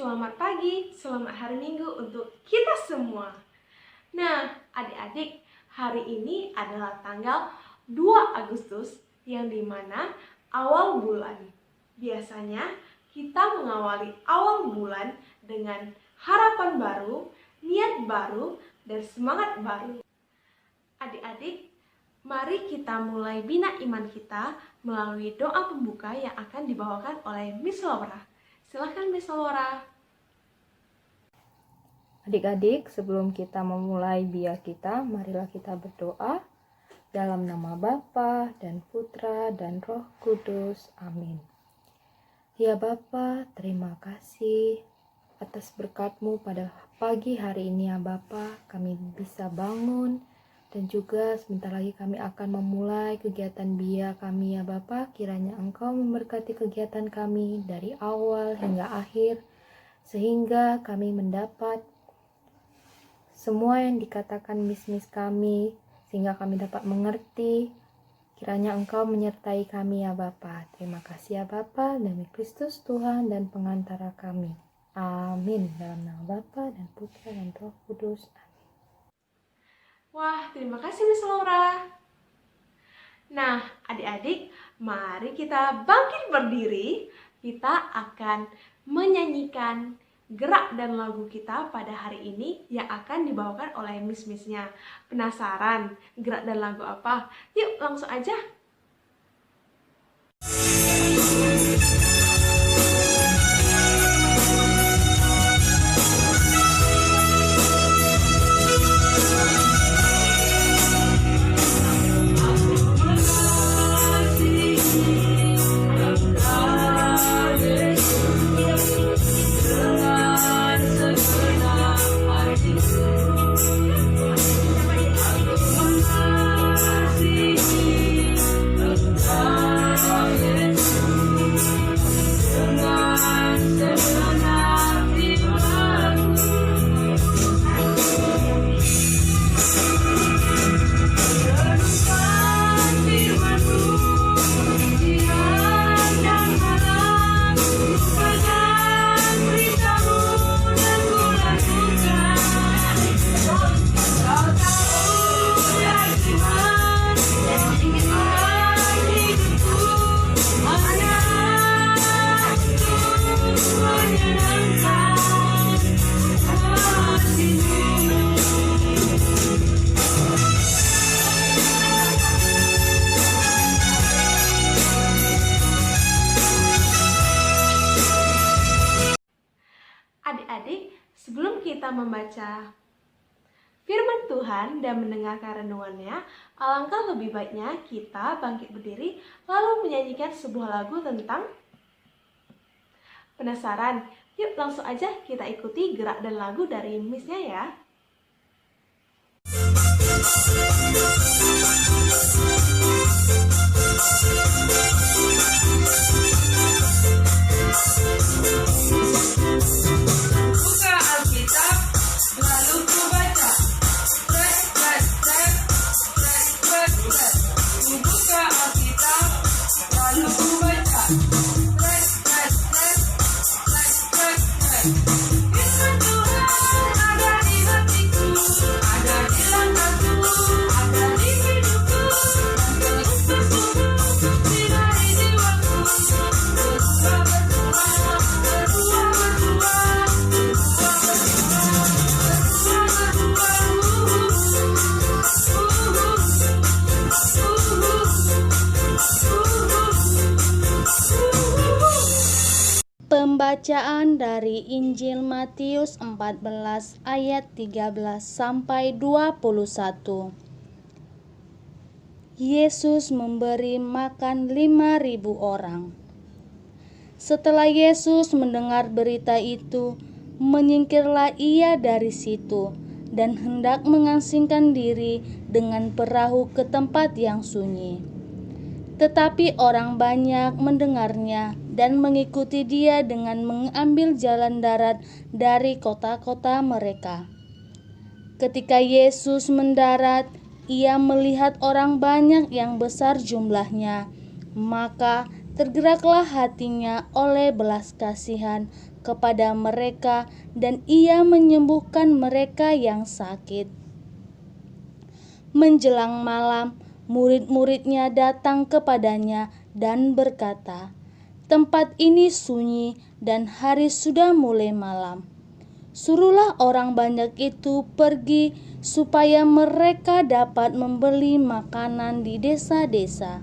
Selamat pagi, selamat hari Minggu untuk kita semua. Nah, adik-adik, hari ini adalah tanggal 2 Agustus yang dimana awal bulan. Biasanya kita mengawali awal bulan dengan harapan baru, niat baru, dan semangat baru. Adik-adik, mari kita mulai bina iman kita melalui doa pembuka yang akan dibawakan oleh Miss Laura. Silahkan Miss Laura. Adik-adik, sebelum kita memulai biar kita, marilah kita berdoa dalam nama Bapa dan Putra dan Roh Kudus. Amin. Ya Bapa, terima kasih atas berkat-Mu pada pagi hari ini ya Bapa. Kami bisa bangun dan juga sebentar lagi kami akan memulai kegiatan BIA kami ya Bapa. Kiranya Engkau memberkati kegiatan kami dari awal hingga akhir, sehingga kami mendapat semua yang dikatakan mis-mis kami, sehingga kami dapat mengerti. Kiranya Engkau menyertai kami ya Bapa. Terima kasih ya Bapa, demi Kristus Tuhan dan pengantara kami. Amin. Dalam nama Bapa dan Putra dan Roh Kudus. Amin. Wah, terima kasih Miss Laura. Nah, adik-adik, mari kita bangkit berdiri. Kita akan menyanyikan gerak dan lagu kita pada hari ini yang akan dibawakan oleh miss-missnya. Penasaran gerak dan lagu apa? Yuk langsung aja. Adik-adik, sebelum kita membaca firman Tuhan dan mendengarkan renungannya, alangkah lebih baiknya kita bangkit berdiri lalu menyanyikan sebuah lagu tentang penasaran. Yuk langsung aja kita ikuti gerak dan lagu dari Miss-nya ya. Buka Alkitab, lalu ku baca. Ku buka Alkitab, lalu ku baca. Firman Tuhan ada di hatiku, ada di langkahku, ada di hidupku, dan terus bersumber dari jiwaku. Berbuah, berbuah, berbuah, Pembacaan dari Injil Matius 14 ayat 13 sampai 21. Yesus memberi makan 5.000 orang. Setelah Yesus mendengar berita itu, menyingkirlah ia dari situ dan hendak mengasingkan diri dengan perahu ke tempat yang sunyi. Tetapi orang banyak mendengarnya dan mengikuti dia dengan mengambil jalan darat dari kota-kota mereka. Ketika Yesus mendarat, ia melihat orang banyak yang besar jumlahnya, maka tergeraklah hatinya oleh belas kasihan kepada mereka dan ia menyembuhkan mereka yang sakit. Menjelang malam, murid-muridnya datang kepadanya dan berkata, "Tempat ini sunyi dan hari sudah mulai malam. Suruhlah orang banyak itu pergi supaya mereka dapat membeli makanan di desa-desa."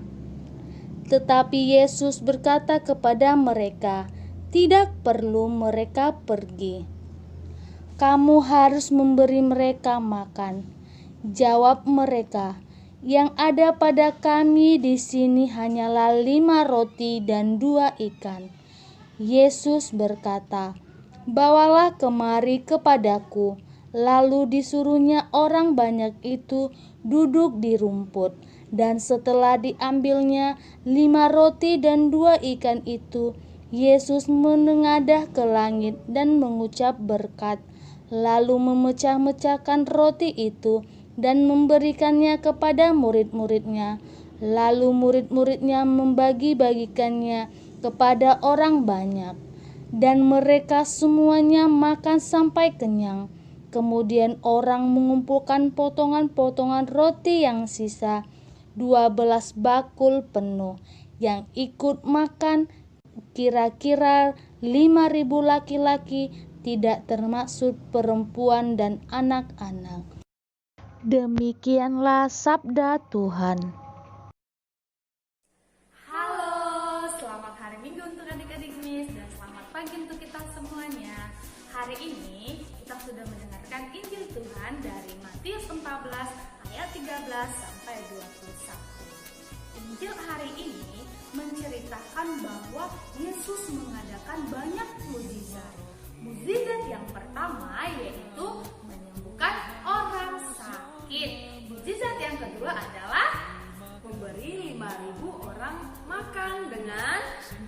Tetapi Yesus berkata kepada mereka, "Tidak perlu mereka pergi. Kamu harus memberi mereka makan." Jawab mereka, "Yang ada pada kami di sini hanyalah 5 roti dan 2 ikan." Yesus berkata, "Bawalah kemari kepadaku." Lalu disuruhnya orang banyak itu duduk di rumput. Dan setelah diambilnya 5 roti dan 2 ikan itu, Yesus menengadah ke langit dan mengucap berkat, lalu memecah-mecahkan roti itu dan memberikannya kepada murid-muridnya. Lalu murid-muridnya membagi-bagikannya kepada orang banyak, dan mereka semuanya makan sampai kenyang. Kemudian orang mengumpulkan potongan-potongan roti yang sisa, 12 bakul penuh. Yang ikut makan kira-kira 5.000 laki-laki, tidak termaksud perempuan dan anak-anak. Demikianlah sabda Tuhan. Halo, selamat hari Minggu untuk adik-adik Miss dan selamat pagi untuk kita semuanya. Hari ini kita sudah mendengarkan Injil Tuhan dari Matius 14 ayat 13 sampai 21. Injil hari ini menceritakan bahwa Yesus mengadakan banyak mukjizat. Mukjizat yang pertama yaitu menyembuhkan orang sakit. Mukjizat yang kedua adalah Memberi 5.000 orang makan dengan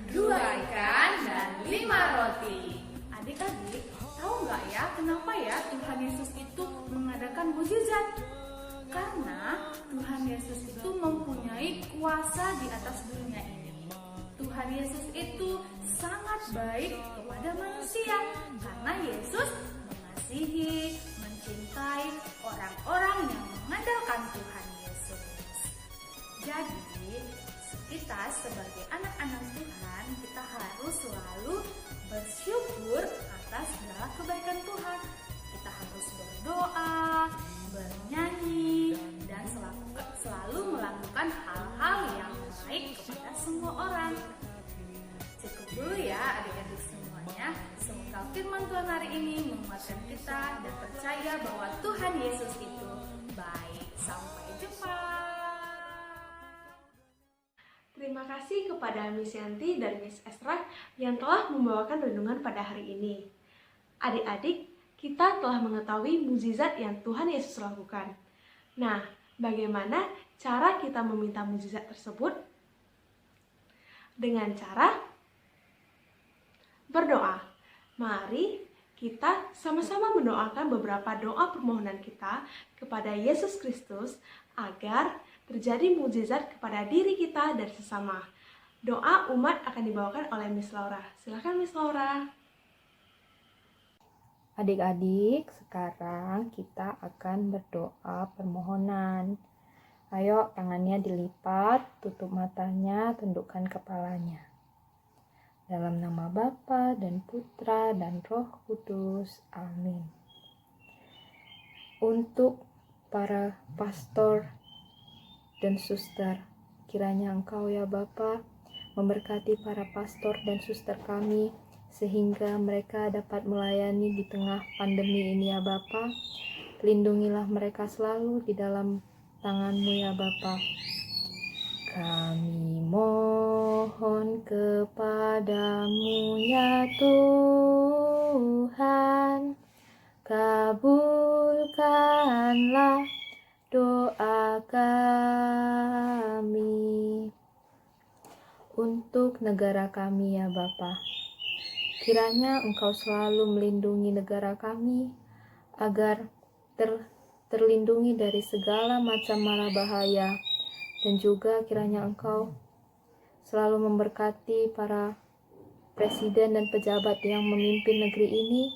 2 ikan dan 5 roti. Adik-adik, tahu nggak ya kenapa ya Tuhan Yesus itu mengadakan mukjizat? Karena Tuhan Yesus itu mempunyai kuasa di atas dunia ini. Tuhan Yesus itu sangat baik kepada manusia karena Yesus mengasihi, mencintai orang-orang yang mengandalkan Tuhan Yesus. Jadi, kita sebagai anak-anak Tuhan, kita harus selalu bersyukur atas segala kebaikan Tuhan. Kita harus berdoa, bernyanyi, dan selalu melakukan hal-hal yang baik kepada semua orang. Cukup dulu ya adik-adik semuanya. Semoga firman Tuhan hari ini menguatkan kita dan percaya bahwa Tuhan Yesus itu baik. Sampai jumpa. Terima kasih kepada Miss Yanti dan Miss Esra yang telah membawakan renungan pada hari ini. Adik-adik, kita telah mengetahui mukjizat yang Tuhan Yesus lakukan. Nah, bagaimana cara kita meminta mukjizat tersebut? Dengan cara berdoa. Mari kita sama-sama mendoakan beberapa doa permohonan kita kepada Yesus Kristus agar terjadi mukjizat kepada diri kita dan sesama. Doa umat akan dibawakan oleh Miss Laura. Silakan Miss Laura. Adik-adik, sekarang kita akan berdoa permohonan. Ayo, tangannya dilipat, tutup matanya, tundukkan kepalanya. Dalam nama Bapa dan Putra dan Roh Kudus. Amin. Untuk para pastor dan suster, kiranya Engkau ya Bapa memberkati para pastor dan suster kami sehingga mereka dapat melayani di tengah pandemi ini ya Bapa. Lindungilah mereka selalu di dalam tangan-Mu ya Bapa. Kami mohon kepadamu ya Tuhan, kabulkanlah doa kami untuk negara kami ya Bapa. Kiranya Engkau selalu melindungi negara kami agar terlindungi dari segala macam mara bahaya, dan juga kiranya Engkau selalu memberkati para presiden dan pejabat yang memimpin negeri ini,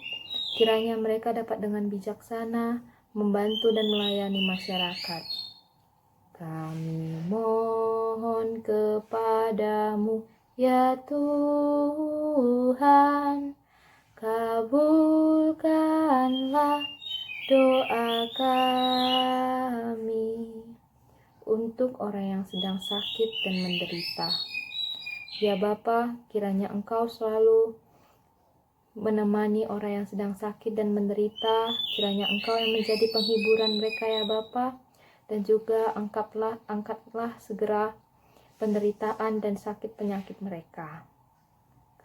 kiranya mereka dapat dengan bijaksana membantu dan melayani masyarakat. Kami mohon kepadamu, ya Tuhan, kabulkanlah doa kami untuk orang yang sedang sakit dan menderita. Ya Bapa, kiranya Engkau selalu menemani orang yang sedang sakit dan menderita. Kiranya Engkau yang menjadi penghiburan mereka ya Bapa, dan juga angkatlah segera penderitaan dan sakit penyakit mereka.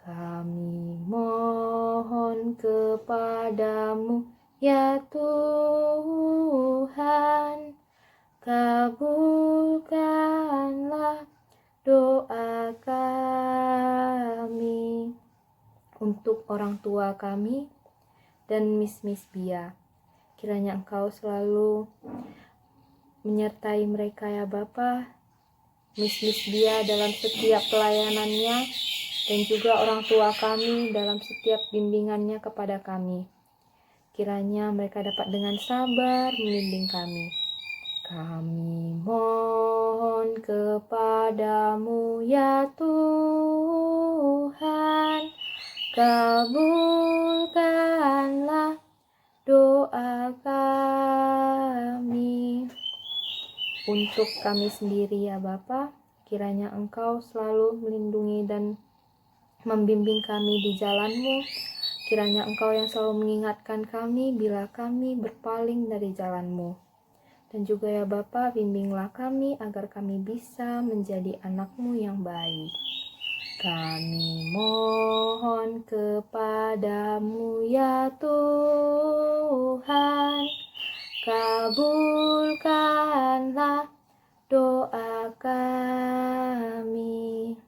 Kami mohon kepadamu, ya Tuhan, kabulkanlah doa kami untuk orang tua kami dan Miss Bia. Kiranya Engkau selalu menyertai mereka ya Bapa, Miss Bia dalam setiap pelayanannya, dan juga orang tua kami dalam setiap bimbingannya kepada kami. Kiranya mereka dapat dengan sabar membimbing kami. Kami mohon kepadamu, ya Tuhan, kabulkanlah doa kami. Untuk kami sendiri ya Bapa, kiranya Engkau selalu melindungi dan membimbing kami di jalan-Mu. Kiranya Engkau yang selalu mengingatkan kami bila kami berpaling dari jalan-Mu. Dan juga ya Bapa, bimbinglah kami agar kami bisa menjadi anak-Mu yang baik. Kami mohon kepadamu, ya Tuhan, kabulkanlah doa kami.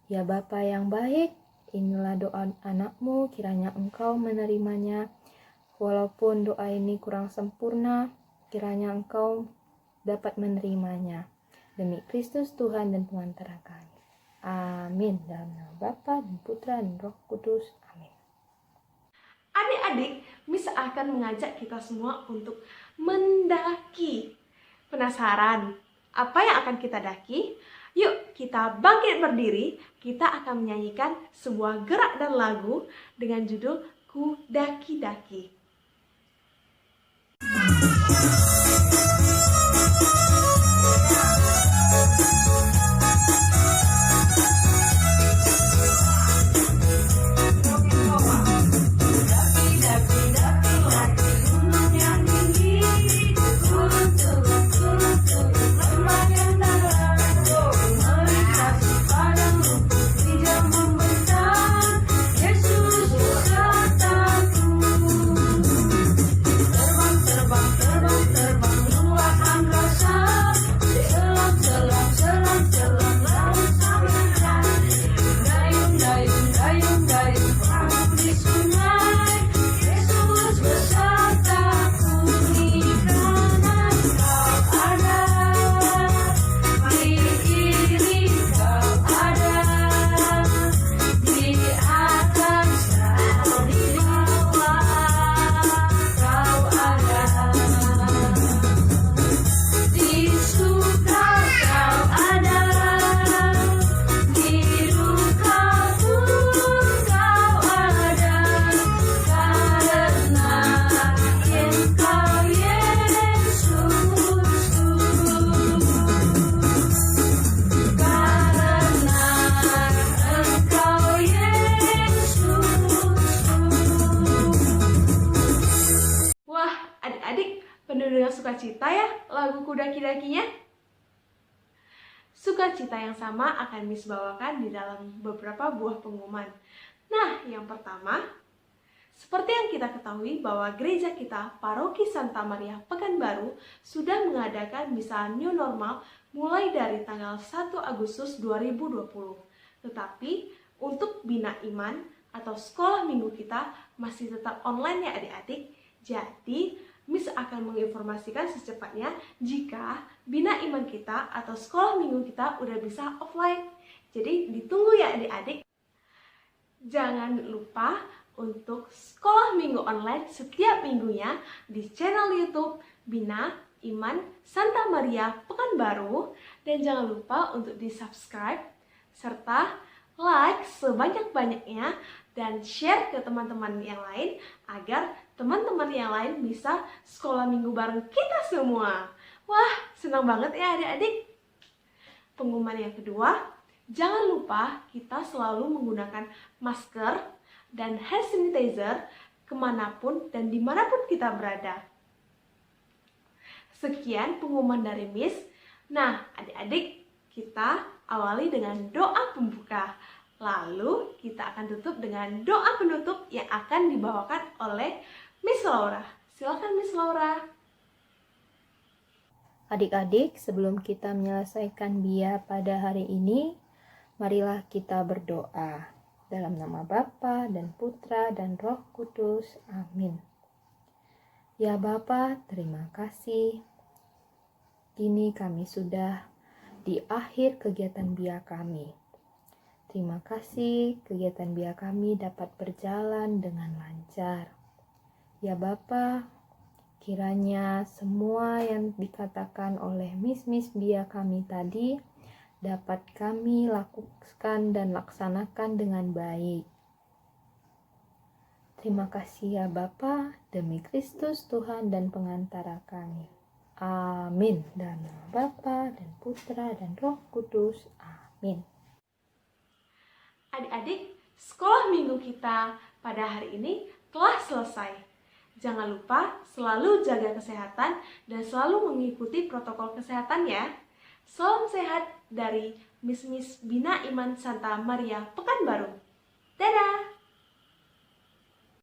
Ya Bapa yang baik, inilah doa anak-Mu, kiranya Engkau menerimanya. Walaupun doa ini kurang sempurna, kiranya Engkau dapat menerimanya. Demi Kristus Tuhan dan pengantara kami. Amin. Dalam nama Bapa dan Putra dan Roh Kudus. Amin. Adik-adik, Miss akan mengajak kita semua untuk mendaki. Penasaran apa yang akan kita daki? Yuk kita bangkit berdiri. Kita akan menyanyikan sebuah gerak dan lagu dengan judul Ku Daki-Daki. Sukacita ya lagu Ku Daki-Dakinya. Sukacita yang sama akan Miss bawakan di dalam beberapa buah pengumuman. Nah, yang pertama, seperti yang kita ketahui bahwa gereja kita, Paroki Santa Maria Pekanbaru, sudah mengadakan misa new normal mulai dari tanggal 1 Agustus 2020. Tetapi untuk Bina Iman atau sekolah minggu kita masih tetap online ya adik-adik. Jadi Miss akan menginformasikan secepatnya jika Bina Iman kita atau sekolah minggu kita udah bisa offline. Jadi ditunggu ya adik-adik. Jangan lupa untuk sekolah minggu online setiap minggunya di channel YouTube Bina Iman Santa Maria Pekanbaru. Dan jangan lupa untuk di-subscribe serta like sebanyak-banyaknya dan share ke teman-teman yang lain agar teman-teman yang lain bisa sekolah minggu bareng kita semua. Wah, senang banget ya adik-adik. Pengumuman yang kedua, jangan lupa kita selalu menggunakan masker dan hand sanitizer kemanapun dan dimanapun kita berada. Sekian pengumuman dari Miss. Nah, adik-adik, kita awali dengan doa pembuka. Lalu kita akan tutup dengan doa penutup yang akan dibawakan oleh Miss Laura. Silakan Miss Laura. Adik-adik, sebelum kita menyelesaikan BIA pada hari ini, marilah kita berdoa. Dalam nama Bapa dan Putra dan Roh Kudus. Amin. Ya Bapa, terima kasih. Kini kami sudah di akhir kegiatan BIA kami. Terima kasih kegiatan BIA kami dapat berjalan dengan lancar. Ya Bapa, kiranya semua yang dikatakan oleh Miss BIA kami tadi dapat kami lakukan dan laksanakan dengan baik. Terima kasih ya Bapa, demi Kristus Tuhan dan pengantara kami. Amin. Dalam nama Bapa dan Putra dan Roh Kudus. Amin. Adik-adik, sekolah minggu kita pada hari ini telah selesai. Jangan lupa selalu jaga kesehatan dan selalu mengikuti protokol kesehatan ya. Salam sehat dari Miss Bina Iman Santa Maria Pekanbaru. Dadah!